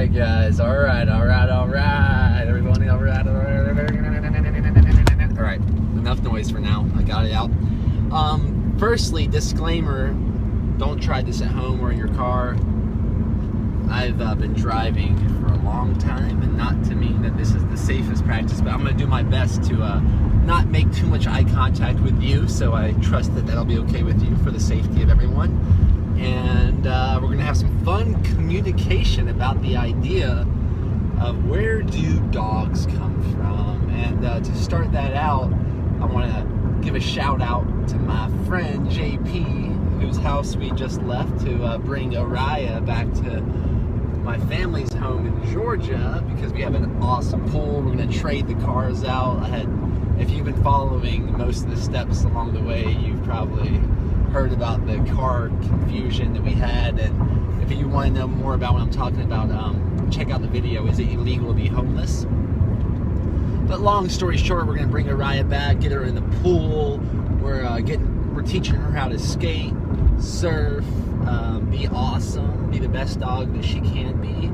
right, guys. All right. Everybody, all right. All right, enough noise for now. I got it out. Firstly, disclaimer, don't try this at home or in your car. I've been driving for a long time, and not to mean that this is the safest practice, but I'm going to do my best to not make too much eye contact with you, so I trust that that'll be okay with you for the safety of everyone. And we're going to have some fun communication about the idea of where do dogs come from. And to start that out, I want to give a shout out to my friend JP, whose house we just left to bring Araya back to my family's home in Georgia, because we have an awesome pool. We're going to trade the cars out. If you've been following most of the steps along the way, you've probably heard about the car confusion that we had, and if you want to know more about what I'm talking about, check out the video, Is It Illegal to Be Homeless? But long story short, we're going to bring Araya back, get her in the pool. We're teaching her how to skate, surf, be awesome, be the best dog that she can be.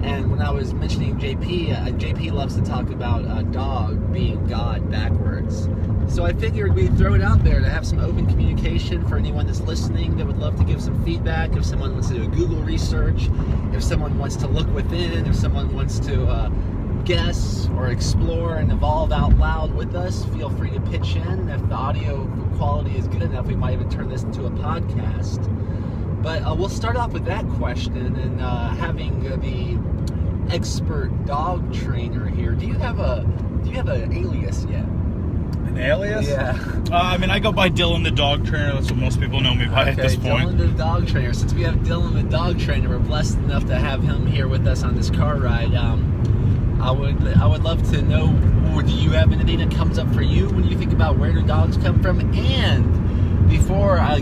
And when I was mentioning JP loves to talk about a dog being God backwards. So I figured we'd throw it out there to have some open communication for anyone that's listening that would love to give some feedback. If someone wants to do a Google research, if someone wants to look within, if someone wants to guess or explore and evolve out loud with us, feel free to pitch in. If the audio quality is good enough, we might even turn this into a podcast. But we'll start off with that question, and having the expert dog trainer here. Do you have an alias yet? An alias? Yeah. I mean, I go by Dylan the dog trainer. That's what most people know me by at this point. Dylan the dog trainer. Since we have Dylan the dog trainer, we're blessed enough to have him here with us on this car ride. I would love to know, do you have anything that comes up for you when you think about where do dogs come from? And before I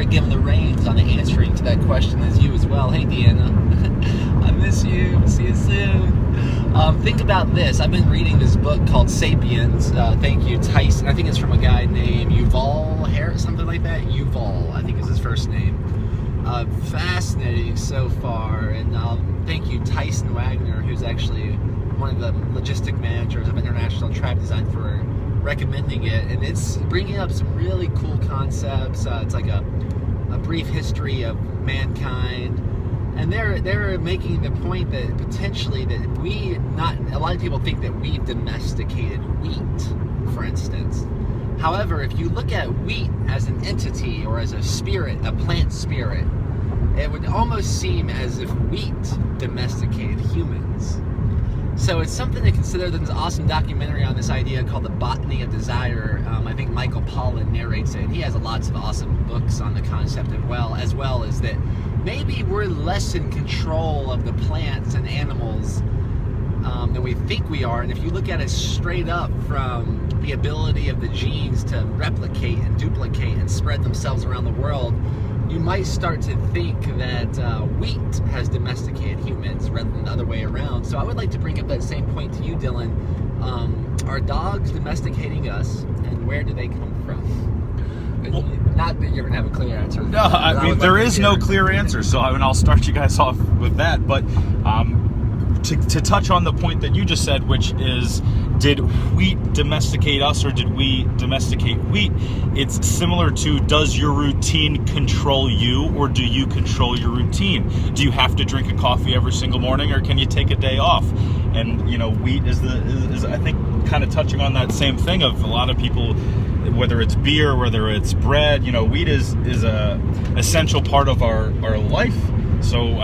give him the reins on the answering to that question, is you as well. Hey, Deanna. I miss you. See you soon. Think about this. I've been reading this book called Sapiens. Thank you, Tyson. I think it's from a guy named Yuval Harris, something like that. Yuval, I think is his first name. Fascinating so far. And thank you, Tyson Wagner, who's actually one of the logistic managers of International Tribe Design, for recommending it. And it's bringing up some really cool concepts. It's like a brief history of mankind. And they're making the point that potentially that a lot of people think that we've domesticated wheat, for instance. However, if you look at wheat as an entity or as a spirit, a plant spirit, it would almost seem as if wheat domesticated humans. So it's something to consider. There's an awesome documentary on this idea called The Botany of Desire. I think Michael Pollan narrates it. He has lots of awesome books on the concept as well as that maybe we're less in control of the plants and animals than we think we are. And if you look at it straight up from the ability of the genes to replicate and duplicate and spread themselves around the world, you might start to think that wheat has domesticated humans rather than the other way around. So I would like to bring up that same point to you, Dylan. Are dogs domesticating us, and where do they come from? Well, not that you're going to have a clear answer. No, I mean, there is no clear answer, so I'll start you guys off with that. But to touch on the point that you just said, which is, did wheat domesticate us or did we domesticate wheat? It's similar to, does your routine control you or do you control your routine? Do you have to drink a coffee every single morning or can you take a day off? And, you know, wheat is I think, kind of touching on that same thing of a lot of people, whether it's beer, whether it's bread, you know, wheat is a essential part of our life. So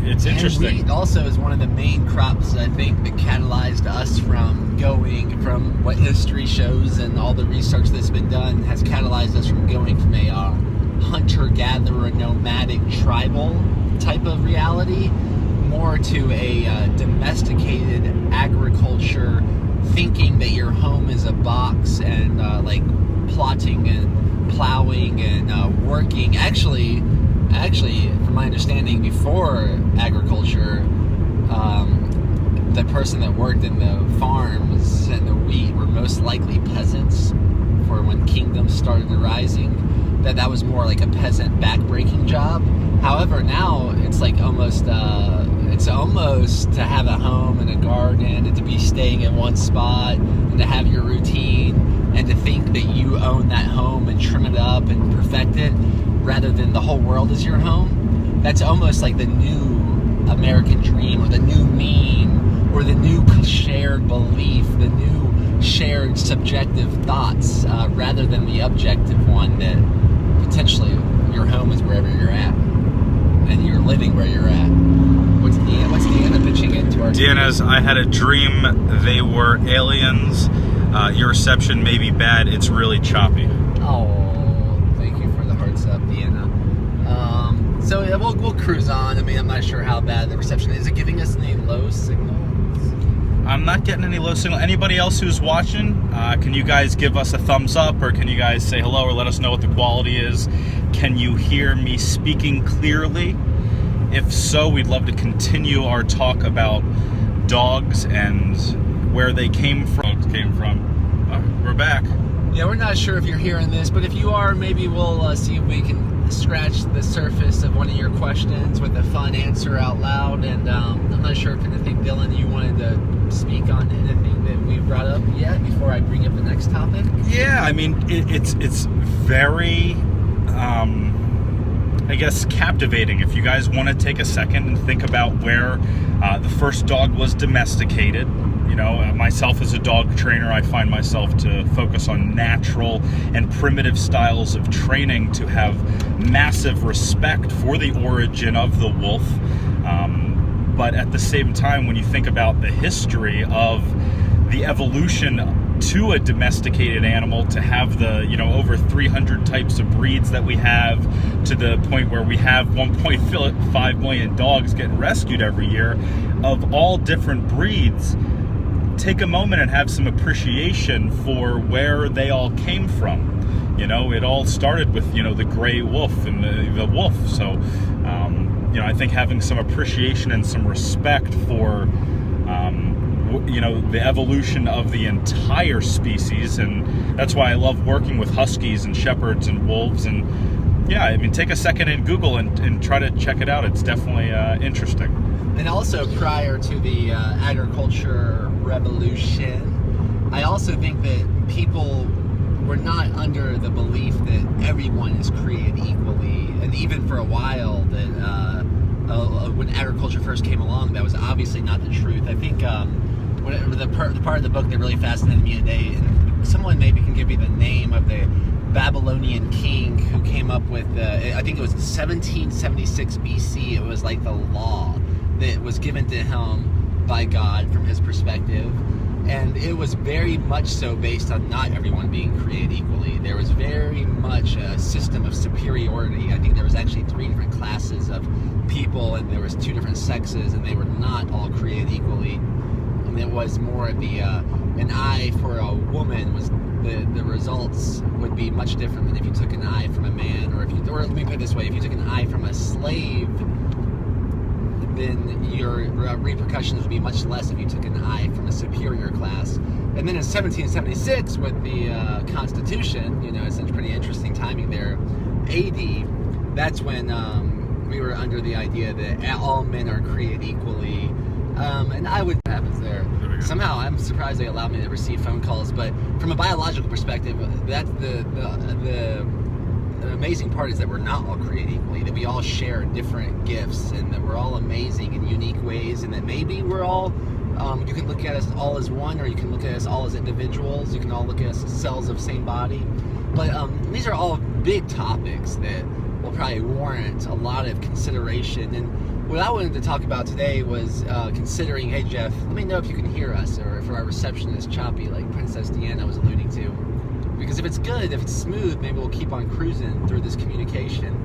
it's interesting. And wheat also is one of the main crops, I think, that catalyzed us from going from what history shows and all the research that's been done has catalyzed us from going from a hunter-gatherer, nomadic, tribal type of reality more to a domesticated agriculture, thinking that your home is a box and like plotting and plowing and working. Actually, from my understanding, before agriculture, the person that worked in the farms and the wheat were most likely peasants. For when kingdoms started arising, that was more like a peasant backbreaking job. However, now it's like almost it's almost to have a home and a garden and to be staying in one spot and to have your routine and to think that you own that home and trim it up and perfect it rather than the whole world is your home. That's almost like the new American dream, or the new meme, or the new shared belief, the new shared subjective thoughts, rather than the objective one that potentially your home is wherever you're at and you're living where you're at. What's Deanna pitching into our Deanna's, I had a dream they were aliens. Your reception may be bad. It's really choppy. Oh, thank you for the hearts up, Deanna. So yeah, we'll cruise on. I mean, I'm not sure how bad the reception is. Is it giving us any low signals? I'm not getting any low signal. Anybody else who's watching, can you guys give us a thumbs up, or can you guys say hello, or let us know what the quality is? Can you hear me speaking clearly? If so, we'd love to continue our talk about dogs and where they came from. We're back. Yeah, we're not sure if you're hearing this, but if you are, maybe we'll see if we can scratch the surface of one of your questions with a fun answer out loud. And I'm not sure if anything, Dylan, you wanted to speak on anything that we brought up yet before I bring up the next topic. Yeah, I mean, it's very, I guess, captivating. If you guys want to take a second and think about where the first dog was domesticated. You know, myself as a dog trainer, I find myself to focus on natural and primitive styles of training to have massive respect for the origin of the wolf. But at the same time, when you think about the history of the evolution to a domesticated animal, to have the, you know, over 300 types of breeds that we have, to the point where we have 1.5 million dogs getting rescued every year of all different breeds, take a moment and have some appreciation for where they all came from. You know, it all started with, you know, the gray wolf and the wolf. So, you know, I think having some appreciation and some respect for, you know, the evolution of the entire species. And that's why I love working with huskies and shepherds and wolves. And yeah, I mean, take a second in Google and try to check it out. It's definitely interesting. And also, prior to the agriculture revolution, I also think that people were not under the belief that everyone is created equally. And even for a while, that when agriculture first came along, that was obviously not the truth. I think the part of the book that really fascinated me today, and someone maybe can give me the name of the Babylonian king who came up with, I think it was 1776 BC, it was like the law that was given to him by God from his perspective. And it was very much so based on not everyone being created equally. There was very much a system of superiority. I think there was actually 3 different classes of people, and there was 2 different sexes, and they were not all created equally. And it was more of the, an eye for a woman was, the results would be much different than if you took an eye from a man, or or let me put it this way, if you took an eye from a slave, then your repercussions would be much less if you took an eye from a superior class. And then in 1776, with the Constitution, you know, it's pretty interesting timing there, AD, that's when we were under the idea that all men are created equally. And I would happens there. Somehow, I'm surprised they allowed me to receive phone calls, but from a biological perspective, that's the amazing part is that we're not all created equally, that we all share different gifts, and that we're all amazing in unique ways, and that maybe we're all, you can look at us all as one, or you can look at us all as individuals, you can all look at us as cells of the same body. But these are all big topics that will probably warrant a lot of consideration. And what I wanted to talk about today was considering, hey Jeff, let me know if you can hear us, or if our reception is choppy like Princess Deanna was alluding to. Because if it's good, if it's smooth, maybe we'll keep on cruising through this communication.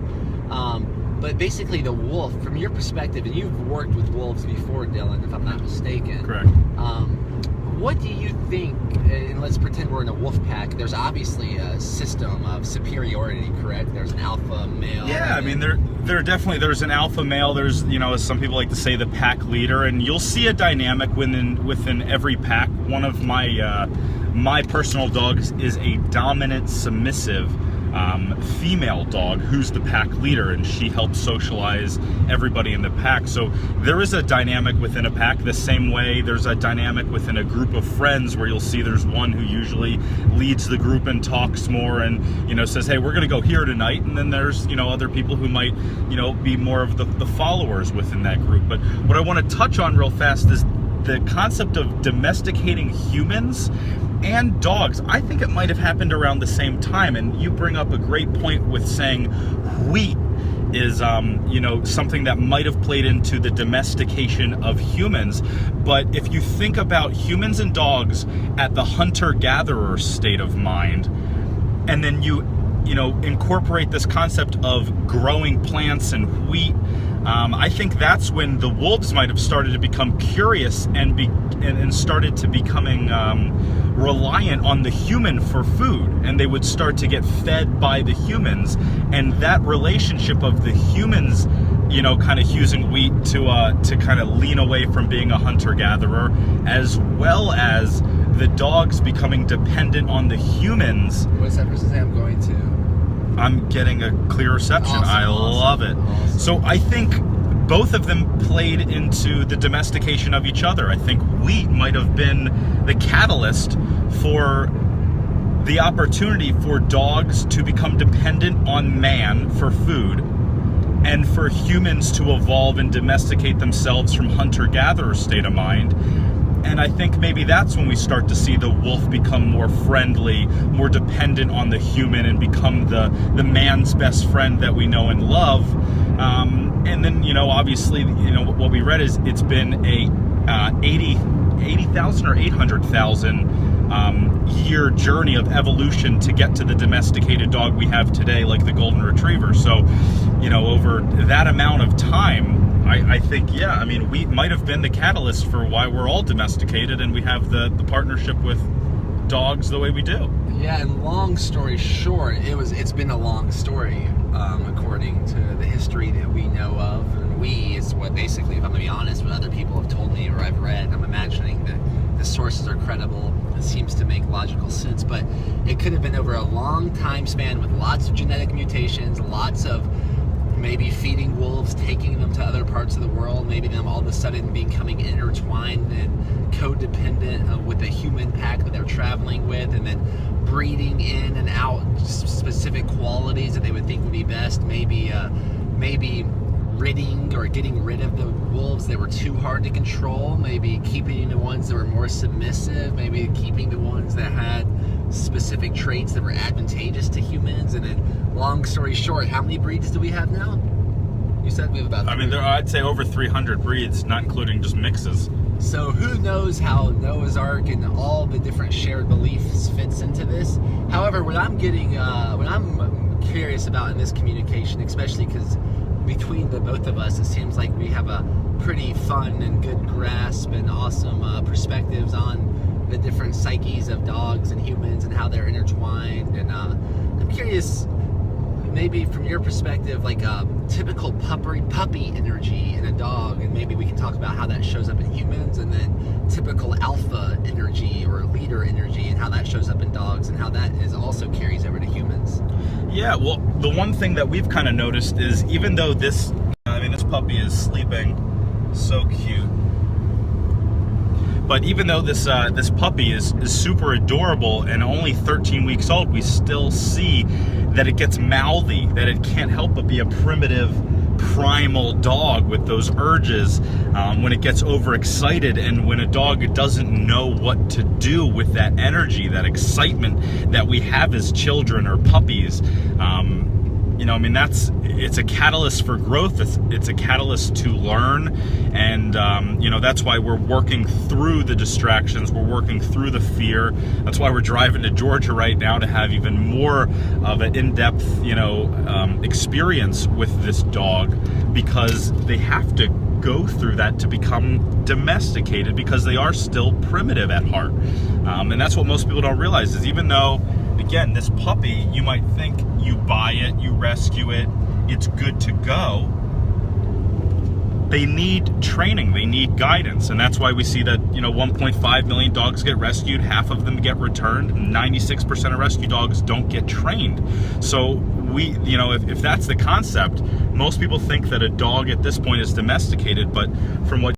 But basically the wolf, from your perspective, and you've worked with wolves before, Dylan, if I'm not mistaken. Correct. What do you think, and let's pretend we're in a wolf pack, there's obviously a system of superiority, correct? There's an alpha male. Yeah, I mean, there's an alpha male, there's, you know, as some people like to say, the pack leader, and you'll see a dynamic within every pack. One of my personal dogs is a dominant submissive. female dog who's the pack leader, and she helps socialize everybody in the pack. So there is a dynamic within a pack the same way there's a dynamic within a group of friends where you'll see there's one who usually leads the group and talks more and, you know, says, hey, we're gonna go here tonight, and then there's, you know, other people who might, you know, be more of the followers within that group. But what I want to touch on real fast is the concept of domesticating humans and dogs. I think it might have happened around the same time, and you bring up a great point with saying wheat is, you know, something that might have played into the domestication of humans. But if you think about humans and dogs at the hunter-gatherer state of mind, and then you know, incorporate this concept of growing plants and wheat, I think that's when the wolves might have started to become curious and started to becoming reliant on the human for food, and they would start to get fed by the humans, and that relationship of the humans, you know, kind of using wheat to kind of lean away from being a hunter-gatherer, as well as the dogs becoming dependent on the humans. What's that person say? I'm going to. I'm getting a clear reception. Awesome, I love it. Awesome. So I think both of them played into the domestication of each other. I think wheat might have been the catalyst for the opportunity for dogs to become dependent on man for food, and for humans to evolve and domesticate themselves from hunter-gatherer state of mind. And I think maybe that's when we start to see the wolf become more friendly, more dependent on the human, and become the man's best friend that we know and love. And then, you know, obviously, you know, what we read is it's been a 80,000 or 800,000 year journey of evolution to get to the domesticated dog we have today, like the golden retriever. So, you know, over that amount of time, I think, yeah, I mean, we might have been the catalyst for why we're all domesticated and we have the partnership with dogs the way we do. Yeah, and long story short, it's been a long story, according to the history that we know of. And we is what basically, if I'm going to be honest, what other people have told me or I've read. I'm imagining that the sources are credible. It seems to make logical sense, but it could have been over a long time span with lots of genetic mutations, lots of maybe feeding wolves, taking them to other parts of the world, maybe them all of a sudden becoming intertwined and codependent with the human pack that they're traveling with, and then breeding in and out specific qualities that they would think would be best, maybe ridding or getting rid of the wolves that were too hard to control, maybe keeping the ones that were more submissive, maybe keeping the ones that had specific traits that were advantageous to humans. And then, long story short, how many breeds do we have now? You said we have about 3. I mean, I'd say over 300 breeds, not including just mixes. So who knows how Noah's Ark and all the different shared beliefs fits into this. However, what I'm curious about in this communication, especially because between the both of us, it seems like we have a pretty fun and good grasp and awesome perspectives on the different psyches of dogs and humans and how they're intertwined. And I'm curious, maybe from your perspective, like a typical puppy energy in a dog, and maybe we can talk about how that shows up in humans, and then typical alpha energy or leader energy and how that shows up in dogs, and how that also carries over to humans. Yeah, well, the one thing that we've kind of noticed is, even though this puppy is sleeping so cute, but even though this puppy is super adorable and only 13 weeks old, we still see that it gets mouthy, that it can't help but be a primitive, primal dog with those urges when it gets overexcited, and when a dog doesn't know what to do with that energy, that excitement that we have as children or puppies. You know, I mean, it's a catalyst for growth. It's a catalyst to learn, and you know, that's why we're working through the distractions. We're working through the fear. That's why we're driving to Georgia right now to have even more of an in-depth, you know, experience with this dog, because they have to go through that to become domesticated, because they are still primitive at heart. And that's what most people don't realize, is even though, again, this puppy, you might think you buy it, you rescue it, it's good to go. they need training, they need guidance, and that's why we see that, you know, 1.5 million dogs get rescued, half of them get returned, 96% of rescue dogs don't get trained. So we, you know, if that's the concept, most people think that a dog at this point is domesticated, but from what